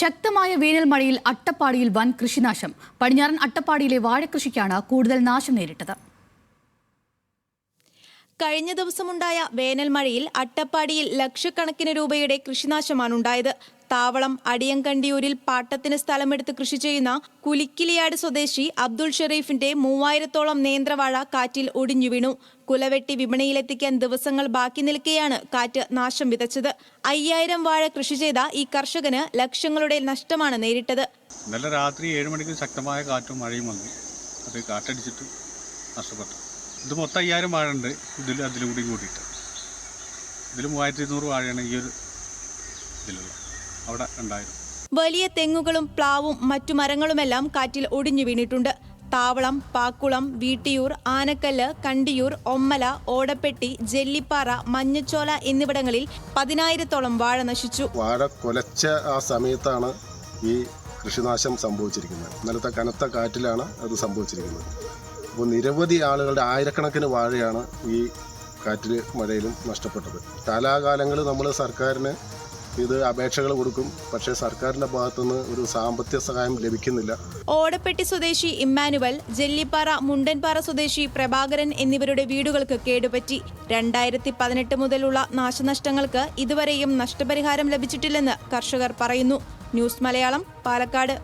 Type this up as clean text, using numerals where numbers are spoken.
ശക്തമായ വേനൽ മഴയിൽ അട്ടപ്പാടിയിൽ വൻ കൃഷിനാശം. പടിഞ്ഞാറൻ അട്ടപ്പാടിയിലെ വാഴകൃഷിക്കാണ് കൂടുതൽ നാശം നേരിട്ടത്. കഴിഞ്ഞ ദിവസമുണ്ടായ വേനൽ മഴയിൽ അട്ടപ്പാടിയിൽ ലക്ഷക്കണക്കിന് രൂപയുടെ കൃഷിനാശമാണുണ്ടായത്. താവളം അടിയങ്കണ്ടിയൂരിൽ പാട്ടത്തിന് സ്ഥലമെടുത്ത് കൃഷി ചെയ്യുന്ന കുലിക്കിലിയാട് സ്വദേശി അബ്ദുൾ ഷെരീഫിന്റെ 3000-ഓളം നേന്ത്രവാഴ കാറ്റിൽ ഒടിഞ്ഞു വീണു. കുലവെട്ടി വിപണിയിലെത്തിക്കാൻ ദിവസങ്ങൾ ബാക്കി നിൽക്കെയാണ് കാറ്റ് നാശം വിതച്ചത്. 5000 വാഴ കൃഷി ചെയ്ത ഈ കർഷകന് ലക്ഷങ്ങളുടെ നഷ്ടമാണ് നേരിട്ടത്. ഇന്നലെ രാത്രി 7 മണിക്ക് ശക്തമായ കാറ്റും മഴയും വന്നു. അത് കാറ്റടിച്ചിട്ട് നഷ്ടപ്പെട്ടു. ഇത് മൊത്തം 5000 വാഴ ഉണ്ട്. അതിലും കൂടി കൂട്ടിയിട്ട് ഇതിൽ 3200 വാഴയാണ് ഈ ഒരു ഇതിലുള്ള അവിടെ ഉണ്ടായിരുന്നു. വലിയ തെങ്ങുകളും പ്ലാവും മറ്റു മരങ്ങളുമെല്ലാം കാറ്റിൽ ഒടിഞ്ഞു വീണിട്ടുണ്ട്. താവളം, പാക്കുളം, വീട്ടിയൂർ, ആനക്കല്ല്, കണ്ടിയൂർ, ഒമ്മല, ഓടപ്പെട്ടി, ജെല്ലിപ്പാറ, മഞ്ഞച്ചോല എന്നിവിടങ്ങളിൽ 10000-ഓളം വാഴ നശിച്ചു. വാഴ കൊലച്ച ആ സമയത്താണ് ഈ കൃഷിനാശം സംഭവിച്ചിരിക്കുന്നത്. ഇന്നലത്തെ കനത്ത കാറ്റിലാണ് അത് സംഭവിച്ചിരിക്കുന്നത്. അപ്പോൾ നിരവധി ആളുകളുടെ ആയിരക്കണക്കിന് വാഴയാണ് ഈ കാറ്റിൽ മഴയിലും നഷ്ടപ്പെട്ടത്. കാലാകാലങ്ങളിൽ നമ്മൾ സർക്കാരിന് ഇത് അപേക്ഷകൾ കൊടുക്കും. പക്ഷേ സർക്കാരിന്റെ ഭാഗത്തുനിന്ന് ഒരു സാമ്പത്തിക സഹായം ലഭിക്കുന്നില്ല. ഓടപ്പെട്ടി സ്വദേശി ഇമ്മാനുവൽ, ജെല്ലിപ്പാറ മുണ്ടൻപാറ സ്വദേശി പ്രഭാകരൻ എന്നിവരുടെ വീടുകൾക്ക് കേടുപറ്റി. 2018 മുതലുള്ള നാശനഷ്ടങ്ങൾക്ക് ഇതുവരെയും നഷ്ടപരിഹാരം ലഭിച്ചിട്ടില്ലെന്ന് കർഷകർ പറയുന്നു. ന്യൂസ് മലയാളം, പാലക്കാട്.